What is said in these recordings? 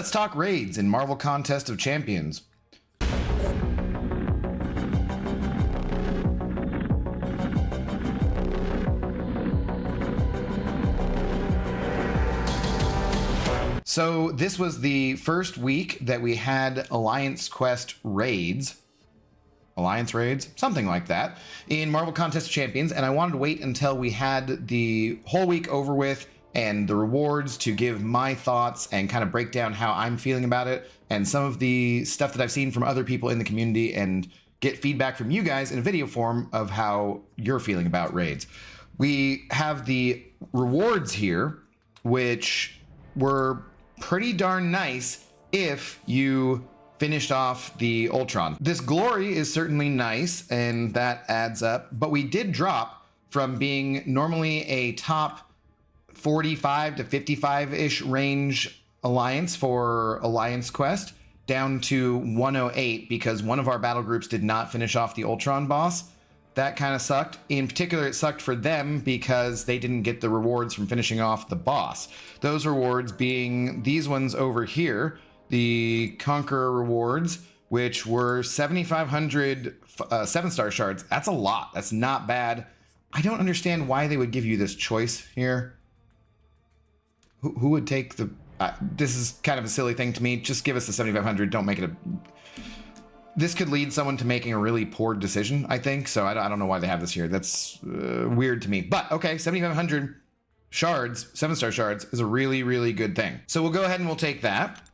Let's talk raids in Marvel Contest of Champions. So this was the first week that we had Alliance Quest raids. Alliance raids, something like that, in Marvel Contest of Champions, and I wanted to wait until we had the whole week over with and the rewards to give my thoughts and kind of break down how I'm feeling about it and some of the stuff that I've seen from other people in the community and get feedback from you guys in a video form of how you're feeling about raids. We have the rewards here, which were pretty darn nice if you finished off the Ultron. This glory is certainly nice and that adds up, but we did drop from being normally a top 45 to 55-ish range alliance for Alliance Quest down to 108 because one of our battle groups did not finish off the Ultron boss. That kind of sucked. In particular, it sucked for them because they didn't get the rewards from finishing off the boss. Those rewards being these ones over here, the Conqueror rewards, which were 7,500 7-star shards. That's a lot. That's not bad. I don't understand why they would give you this choice here. Who would take the... this is kind of a silly thing to me. Just give us the 7,500. Don't make it a... This could lead someone to making a really poor decision, I think. So I don't know why they have this here. That's weird to me. But okay, 7,500 shards, 7-star shards is a really, really good thing. So we'll go ahead and we'll take that.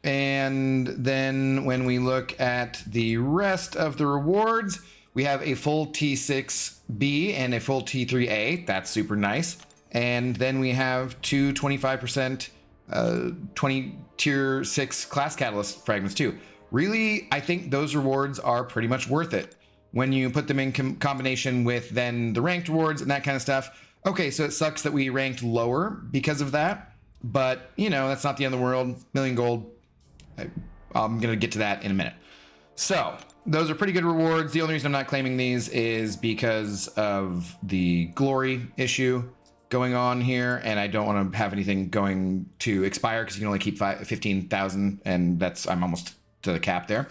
And then when we look at the rest of the rewards, we have a full T6B and a full T3A. That's super nice. And then we have two 25% 20 tier 6 class catalyst fragments too. Really, I think those rewards are pretty much worth it when you put them in combination with then the ranked rewards and that kind of stuff. Okay, so it sucks that we ranked lower because of that, but you know, that's not the end of the world. Million gold. I'm gonna get to that in a minute. So those are pretty good rewards. The only reason I'm not claiming these is because of the glory issue going on here, and I don't want to have anything going to expire because you can only keep 15,000, and that's, I'm almost to the cap there.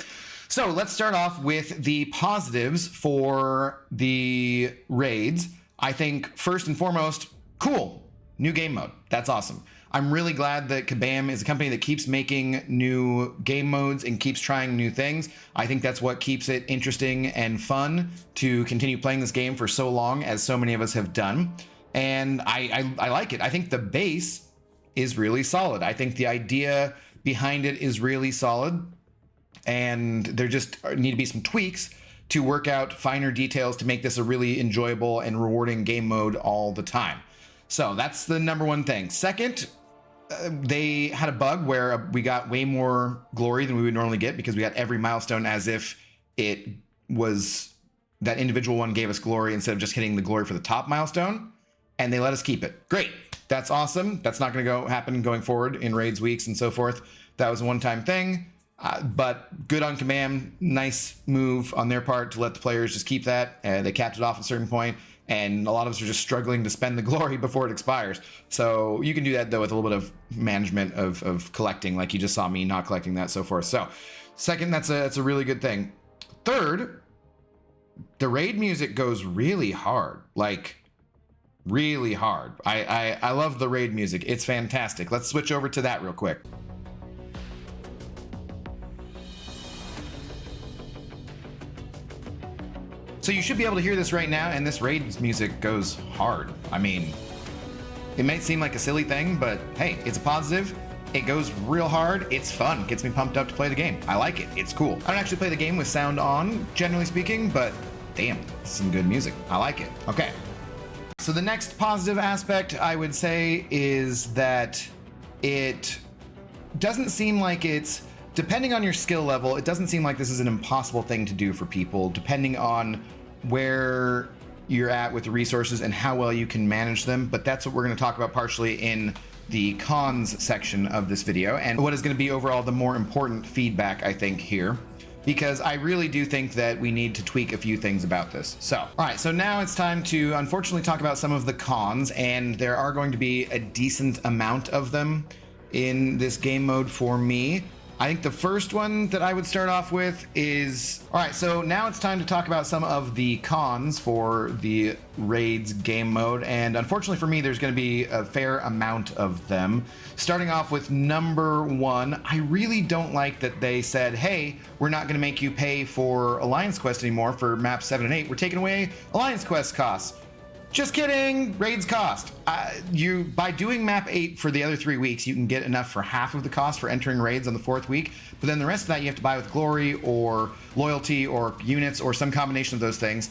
So let's start off with the positives for the raids. I think first and foremost, cool, new game mode. That's awesome. I'm really glad that Kabam is a company that keeps making new game modes and keeps trying new things. I think that's what keeps it interesting and fun to continue playing this game for so long as so many of us have done. And I like it. I think the base is really solid. I think the idea behind it is really solid. And there just need to be some tweaks to work out finer details to make this a really enjoyable and rewarding game mode all the time. So that's the number one thing. Second, they had a bug where we got way more glory than we would normally get because we got every milestone as if it was that individual one gave us glory instead of just hitting the glory for the top milestone. And they let us keep it. Great. That's awesome. That's not going to happen going forward in raids weeks and so forth. That was a one-time thing. But good on Kabam. Nice move on their part to let the players just keep that. They capped it off at a certain point, and a lot of us are just struggling to spend the glory before it expires. So you can do that, though, with a little bit of management of collecting, like you just saw me not collecting that, so forth. So second, that's a really good thing. Third, the raid music goes really hard. Like, really hard. I love the raid music. It's fantastic. Let's switch over to that real quick. So you should be able to hear this right now, and this raid music goes hard. I mean, it might seem like a silly thing, but hey, it's a positive. It goes real hard. It's fun. Gets me pumped up to play the game. I like it. It's cool. I don't actually play the game with sound on, generally speaking, but damn, some good music. I like it. Okay. So the next positive aspect I would say is that it doesn't seem like it's, depending on your skill level, it doesn't seem like this is an impossible thing to do for people, depending on where you're at with the resources and how well you can manage them. But that's what we're going to talk about partially in the cons section of this video, and what is going to be overall the more important feedback, I think, here. Because I really do think that we need to tweak a few things about this. So, all right, so now it's time to unfortunately talk about some of the cons, and there are going to be a decent amount of them. in this game mode for me. I think the first one that I would start off with is, all right, so now it's time to talk about some of the cons for the Raids game mode. And unfortunately for me, there's going to be a fair amount of them. Starting off with number one, I really don't like that they said, hey, we're not going to make you pay for Alliance Quest anymore for maps 7 and 8. We're taking away Alliance Quest costs. Just kidding, raids cost. By doing map 8 for the other 3 weeks, you can get enough for half of the cost for entering raids on the 4th week, but then the rest of that you have to buy with glory or loyalty or units or some combination of those things,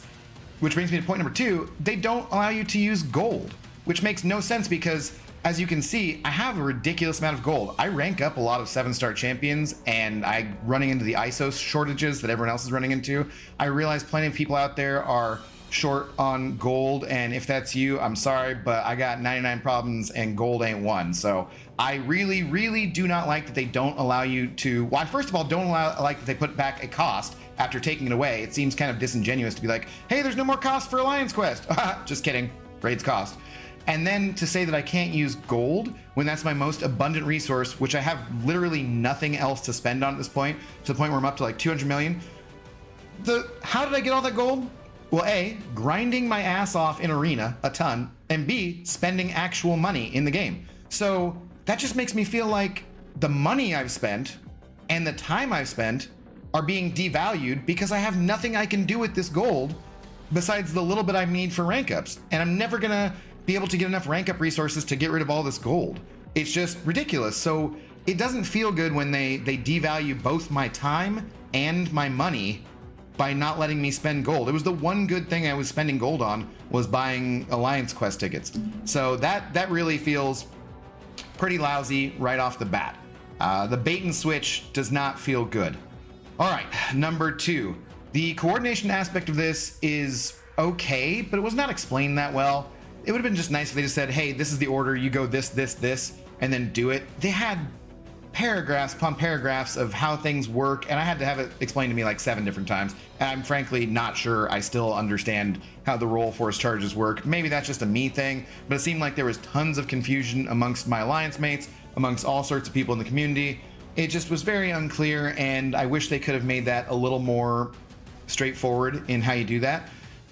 which brings me to point number 2. They don't allow you to use gold, which makes no sense because, as you can see, I have a ridiculous amount of gold. I rank up a lot of 7-star champions, and I'm running into the ISO shortages that everyone else is running into. I realize plenty of people out there are short on gold, and if that's you, I'm sorry, but I got 99 problems and gold ain't one. So I really do not like that they don't allow you to, well, first of all, like that they put back a cost after taking it away. It seems kind of disingenuous to be like, hey, there's no more cost for Alliance Quest. Just kidding, raids cost. And then to say that I can't use gold when that's my most abundant resource, which I have literally nothing else to spend on at this point, to the point where I'm up to like 200 million. How did I get all that gold? Well, A, grinding my ass off in Arena a ton, and B, spending actual money in the game. So that just makes me feel like the money I've spent and the time I've spent are being devalued because I have nothing I can do with this gold besides the little bit I need for rank ups. And I'm never gonna be able to get enough rank up resources to get rid of all this gold. It's just ridiculous. So it doesn't feel good when they devalue both my time and my money by not letting me spend gold. It was the one good thing I was spending gold on, was buying Alliance Quest tickets. So that really feels pretty lousy right off the bat. The bait and switch does not feel good. All right, number 2. The coordination aspect of this is okay, but it was not explained that well. It would have been just nice if they just said, hey, this is the order, you go this, and then do it. They had paragraphs upon paragraphs of how things work, and I had to have it explained to me like 7 different times, and I'm frankly not sure I still understand how the roll force charges work. Maybe that's just a me thing, but it seemed like there was tons of confusion amongst my alliance mates, amongst all sorts of people in the community. It just was very unclear, and I wish they could have made that a little more straightforward in how you do that.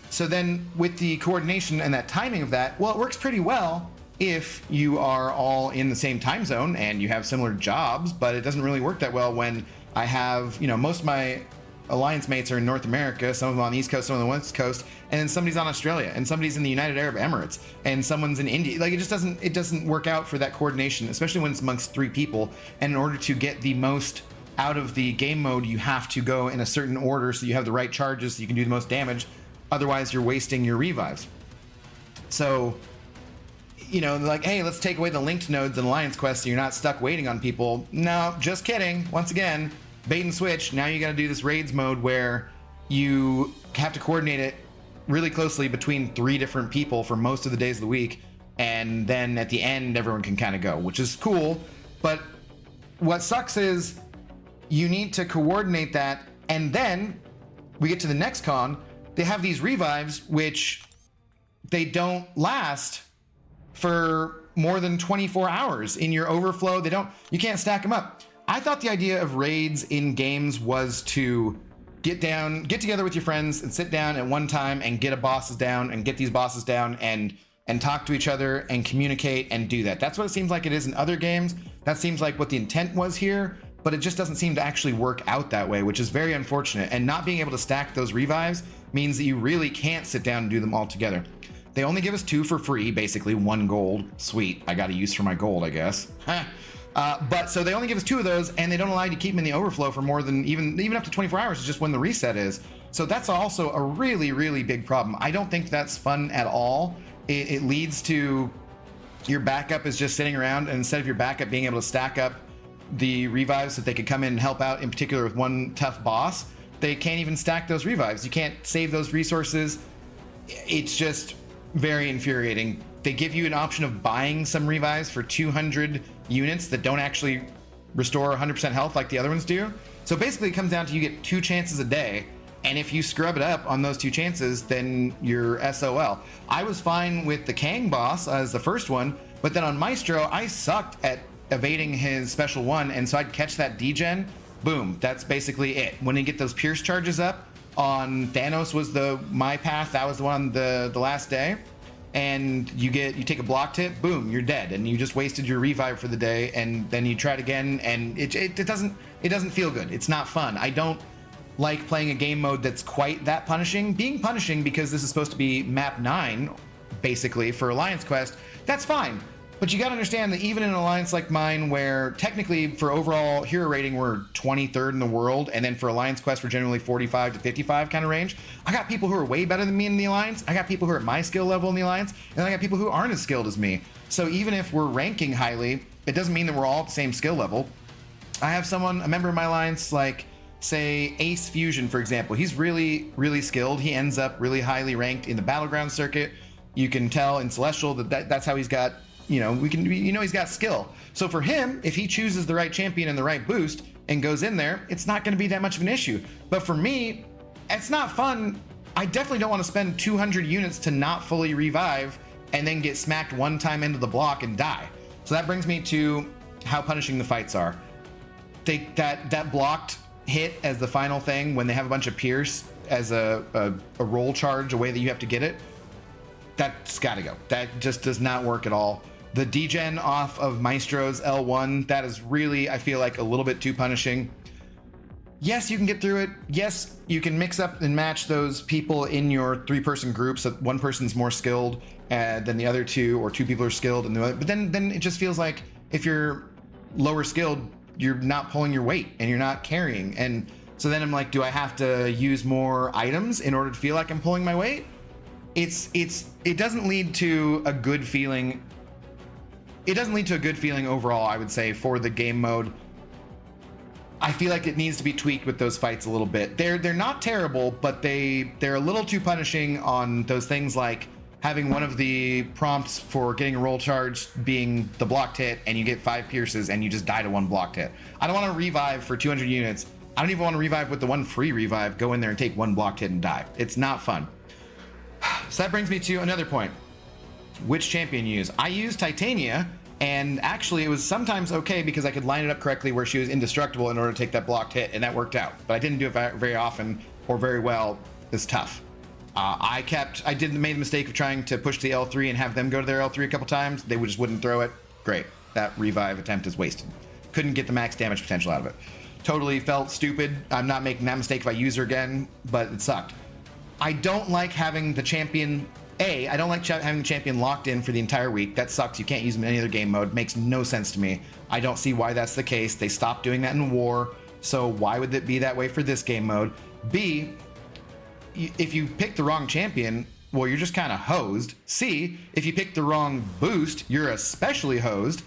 So then with the coordination and that timing of that, well, it works pretty well if you are all in the same time zone and you have similar jobs, but it doesn't really work that well when I have, most of my alliance mates are in North America, some of them on the East Coast, some on the West Coast, and then somebody's on Australia, and somebody's in the United Arab Emirates, and someone's in India. Like, it doesn't work out for that coordination, especially when it's amongst 3 people. And in order to get the most out of the game mode, you have to go in a certain order so you have the right charges so you can do the most damage. Otherwise, you're wasting your revives. So, like, hey, let's take away the linked nodes in Alliance Quest so you're not stuck waiting on people. No, just kidding. Once again, bait and switch. Now you got to do this raids mode where you have to coordinate it really closely between 3 different people for most of the days of the week, and then at the end everyone can kind of go, which is cool. But what sucks is you need to coordinate that, and then we get to the next con. They have these revives which they don't last for more than 24 hours in your overflow. You can't stack them up. I thought the idea of raids in games was to get together with your friends and sit down at one time and get bosses down and get these bosses down and talk to each other and communicate and do that. That's what it seems like it is in other games. That seems like what the intent was here, but it just doesn't seem to actually work out that way, which is very unfortunate. And not being able to stack those revives means that you really can't sit down and do them all together. They only give us 2 for free, basically 1 gold. Sweet, I got a use for my gold, I guess. But so they only give us 2 of those, and they don't allow you to keep them in the overflow for more than even up to 24 hours, is just when the reset is. So that's also a really big problem. I don't think that's fun at all. It leads to your backup is just sitting around, and instead of your backup being able to stack up the revives so that they could come in and help out, in particular with one tough boss, they can't even stack those revives. You can't save those resources. It's just very infuriating. They give you an option of buying some revives for 200 units that don't actually restore 100% health like the other ones do. So basically it comes down to you get 2 chances a day, and if you scrub it up on those 2 chances, then you're SOL. I was fine with the Kang boss as the first one, but then on Maestro, I sucked at evading his special one, and so I'd catch that degen. Boom, that's basically it. When you get those pierce charges up on Thanos was my path. That was the one the last day. And you take a blocked hit, boom, you're dead, and you just wasted your revive for the day, and then you try it again, and it doesn't feel good. It's not fun. I don't like playing a game mode that's quite that punishing. Being punishing because this is supposed to be map 9, basically, for Alliance Quest, that's fine. But you gotta understand that even in an alliance like mine, where technically for overall hero rating we're 23rd in the world, and then for Alliance Quest we're generally 45 to 55 kind of range, I got people who are way better than me in the alliance, I got people who are at my skill level in the alliance, and I got people who aren't as skilled as me. So even if we're ranking highly, it doesn't mean that we're all at the same skill level. I have a member of my alliance, like, say, Ace Fusion, for example. He's really, really skilled. He ends up really highly ranked in the Battleground circuit. You can tell in Celestial that's how he's got, he's got skill. So for him, if he chooses the right champion and the right boost and goes in there, it's not going to be that much of an issue. But for me, it's not fun. I definitely don't want to spend 200 units to not fully revive and then get smacked one time into the block and die. So that brings me to how punishing the fights are. That blocked hit as the final thing when they have a bunch of pierce as a roll charge, a way that you have to get it, that's got to go. That just does not work at all. The degen off of Maestro's L1, that is really, I feel like, a little bit too punishing. Yes, you can get through it. Yes, you can mix up and match those people in your 3-person group so one person's more skilled than the other 2, or 2 people are skilled and the other. But then it just feels like if you're lower skilled, you're not pulling your weight and you're not carrying. And so then I'm like, do I have to use more items in order to feel like I'm pulling my weight? It doesn't lead to a good feeling. It doesn't lead to a good feeling overall, I would say, for the game mode. I feel like it needs to be tweaked with those fights a little bit. They're not terrible, but they're a little too punishing on those things, like having one of the prompts for getting a roll charge being the blocked hit, and you get 5 pierces and you just die to 1 blocked hit. I don't want to revive for 200 units. I don't even want to revive with the 1 free revive, go in there and take 1 blocked hit and die. It's not fun. So that brings me to another point. Which champion use? I use Titania, and actually it was sometimes okay because I could line it up correctly where she was indestructible in order to take that blocked hit, and that worked out. But I didn't do it very often or very well. It's tough. I made the mistake of trying to push the L3 and have them go to their L3 a couple times. They just wouldn't throw it. Great. That revive attempt is wasted. Couldn't get the max damage potential out of it. Totally felt stupid. I'm not making that mistake if I use her again, but it sucked. I don't like having the champion. I don't like having the champion locked in for the entire week. That sucks. You can't use him in any other game mode. Makes no sense to me. I don't see why that's the case. They stopped doing that in War, so why would it be that way for this game mode? B, if you pick the wrong champion, well, you're just kind of hosed. C, if you pick the wrong boost, you're especially hosed.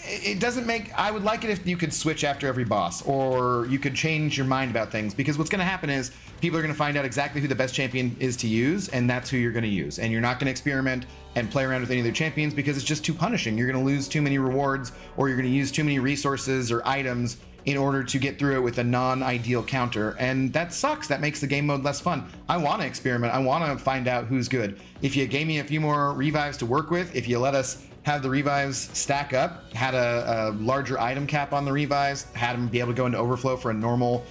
It doesn't make. I would like it if you could switch after every boss, or you could change your mind about things, because what's going to happen is people are going to find out exactly who the best champion is to use, and that's who you're going to use. And you're not going to experiment and play around with any of their champions because it's just too punishing. You're going to lose too many rewards, or you're going to use too many resources or items in order to get through it with a non-ideal counter, and that sucks. That makes the game mode less fun. I want to experiment. I want to find out who's good. If you gave me a few more revives to work with, if you let us have the revives stack up, had a larger item cap on the revives, had them be able to go into overflow for a normal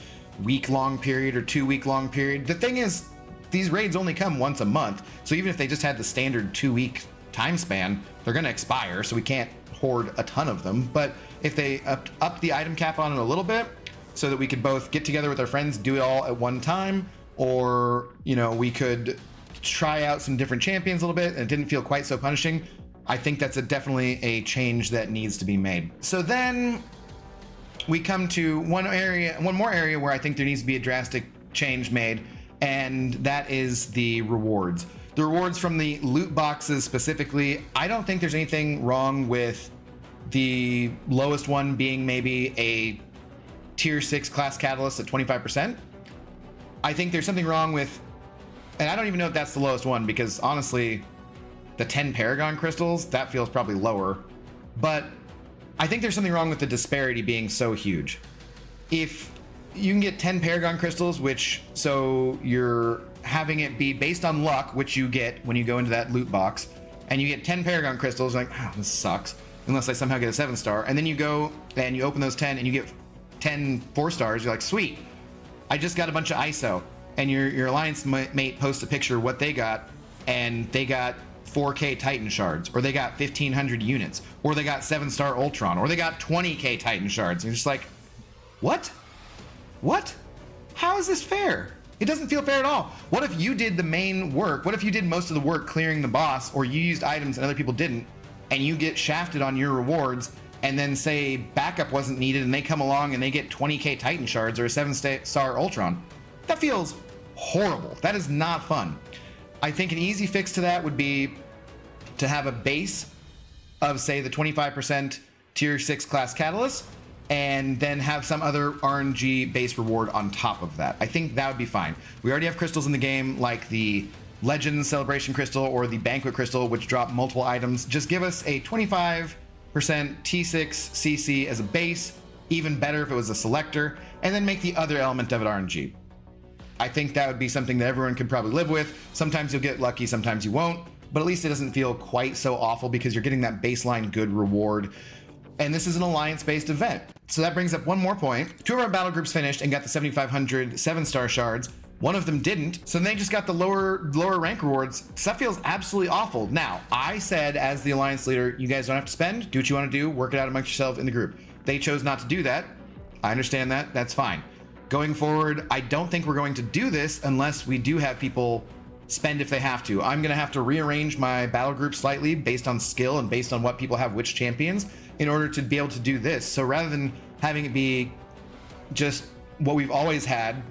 week-long period or 2-week-long period. The thing is, these raids only come once a month, so even if they just had the standard 2-week time span, they're going to expire, so we can't hoard a ton of them. But if they up the item cap on it a little bit, so that we could both get together with our friends, do it all at one time, or we could try out some different champions a little bit and it didn't feel quite so punishing, I think that's definitely a change that needs to be made. So then we come to one more area where I think there needs to be a drastic change made, and that is the rewards. The rewards from the loot boxes specifically. I don't think there's anything wrong with the lowest one being maybe a tier 6 class catalyst at 25%. I think there's something wrong with, and I don't even know if that's the lowest one, because honestly, the 10 Paragon crystals, that feels probably lower. But I think there's something wrong with the disparity being so huge. If you can get 10 Paragon crystals, so you're having it be based on luck, which you get when you go into that loot box, and you get 10 Paragon crystals, like, oh, this sucks. unless I somehow get a 7-star. And then you go and you open those 10 and you get 10 4-stars. You're like, sweet, I just got a bunch of ISO. And your alliance mate posts a picture of what they got, and they got 4K Titan shards, or they got 1,500 units, or they got 7-star Ultron, or they got 20K Titan shards. And you're just like, what? What? How is this fair? It doesn't feel fair at all. What if you did the main work? What if you did most of the work clearing the boss, or you used items and other people didn't, and you get shafted on your rewards, and then say backup wasn't needed, and they come along and they get 20K Titan shards or a 7-star Ultron? That feels horrible. That is not fun. I think an easy fix to that would be to have a base of, say, the 25% tier 6 class catalyst, and then have some other RNG base reward on top of that. I think that would be fine. We already have crystals in the game, like the Legends Celebration Crystal or the Banquet Crystal, which drop multiple items. Just give us a 25% T6 CC as a base, even better if it was a selector, and then make the other element of it RNG. I think that would be something that everyone could probably live with. Sometimes you'll get lucky, sometimes you won't, but at least it doesn't feel quite so awful because you're getting that baseline good reward. And this is an alliance-based event. So that brings up one more point. 2 of our battle groups finished and got the 7,500 7-star shards. One of them didn't, so they just got the lower rank rewards. So that feels absolutely awful. Now, I said as the alliance leader, you guys don't have to spend, do what you want to do, work it out amongst yourselves in the group. They chose not to do that. I understand that, that's fine. Going forward, I don't think we're going to do this unless we do have people spend if they have to. I'm going to have to rearrange my battle group slightly based on skill and based on what people have which champions in order to be able to do this. So rather than having it be just what we've always had,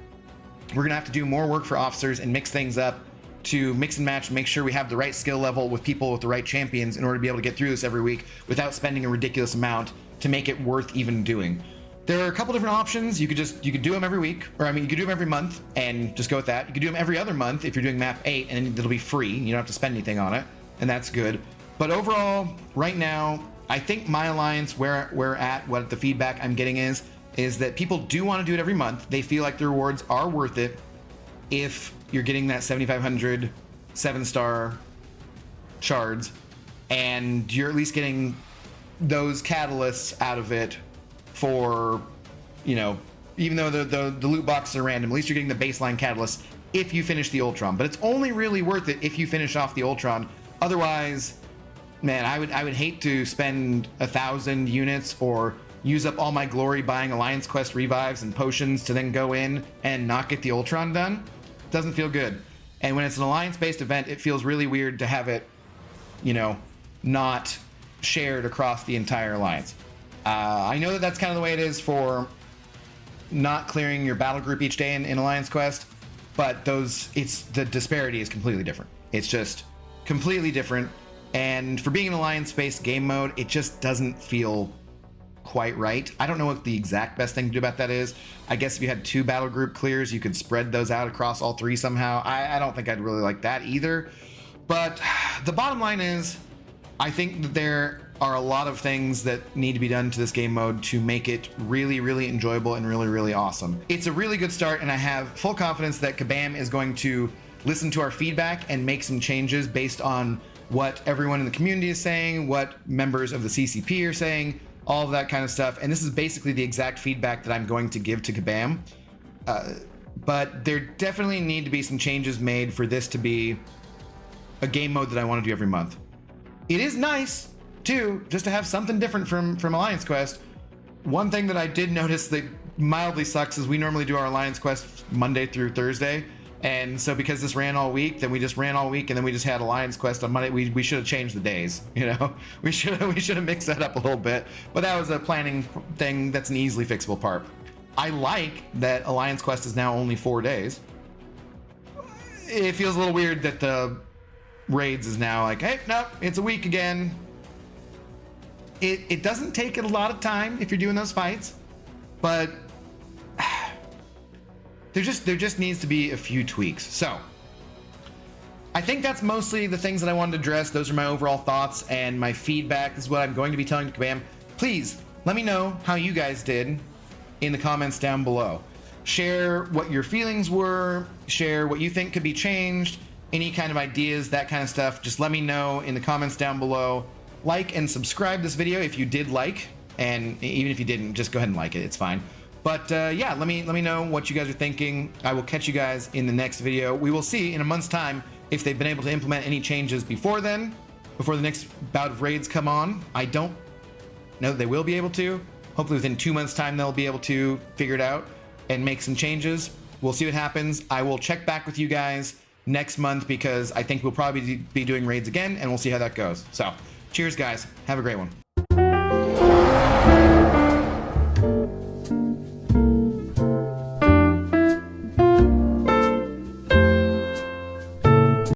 we're going to have to do more work for officers and mix things up to mix and match, make sure we have the right skill level with people with the right champions in order to be able to get through this every week without spending a ridiculous amount to make it worth even doing. There are a couple different options. You could do them every week, or I mean, you could do them every month and just go with that. You could do them every other month if you're doing map 8, and it'll be free. You don't have to spend anything on it, and that's good. But overall, right now, I think my alliance, where we're at, what the feedback I'm getting is that people do want to do it every month. They feel like the rewards are worth it if you're getting that 7,500 7-star shards, and you're at least getting those catalysts out of it for, you know, even though the loot boxes are random, at least you're getting the baseline catalyst if you finish the Ultron. But it's only really worth it if you finish off the Ultron. Otherwise, man, I would hate to spend 1,000 units or use up all my glory buying Alliance Quest revives and potions to then go in and not get the Ultron done. Doesn't feel good. And when it's an alliance-based event, it feels really weird to have it, you know, not shared across the entire alliance. I know that that's kind of the way it is for not clearing your battle group each day in Alliance Quest, but the disparity is completely different. It's just completely different. And for being an alliance-based game mode, it just doesn't feel quite right. I don't know what the exact best thing to do about that is. I guess if you had 2 battle group clears, you could spread those out across all 3 somehow. I don't think I'd really like that either. But the bottom line is, I think that there are a lot of things that need to be done to this game mode to make it really, really enjoyable and really, really awesome. It's a really good start, and I have full confidence that Kabam is going to listen to our feedback and make some changes based on what everyone in the community is saying, what members of the CCP are saying, all of that kind of stuff. And this is basically the exact feedback that I'm going to give to Kabam. But there definitely need to be some changes made for this to be a game mode that I want to do every month. It is nice too, just to have something different from Alliance Quest. One thing that I did notice that mildly sucks is we normally do our Alliance Quest Monday through Thursday, and so because this ran all week, then we just ran all week, and then we just had Alliance Quest on Monday. We should have changed the days, you know. We should have mixed that up a little bit, but that was a planning thing. That's an easily fixable part. I like that Alliance Quest is now only 4 days. It feels a little weird that the raids is now like, hey, no, it's a week again. It doesn't take a lot of time if you're doing those fights, but there just needs to be a few tweaks. So I think that's mostly the things that I wanted to address. Those are my overall thoughts and my feedback. This is what I'm going to be telling Kabam. Please let me know how you guys did in the comments down below. Share what your feelings were, share what you think could be changed, any kind of ideas, that kind of stuff. Just let me know in the comments down below. like and subscribe this video if you did like, and even if you didn't, just go ahead and like it. It's fine. But yeah, let me know what you guys are thinking. I will catch you guys in the next video. We will see in a month's time if they've been able to implement any changes before then, before the next bout of raids come on. I don't know that they will be able to. Hopefully within 2 months' time, they'll be able to figure it out and make some changes. We'll see what happens. I will check back with you guys next month because I think we'll probably be doing raids again, and we'll see how that goes. So cheers, guys. Have a great one.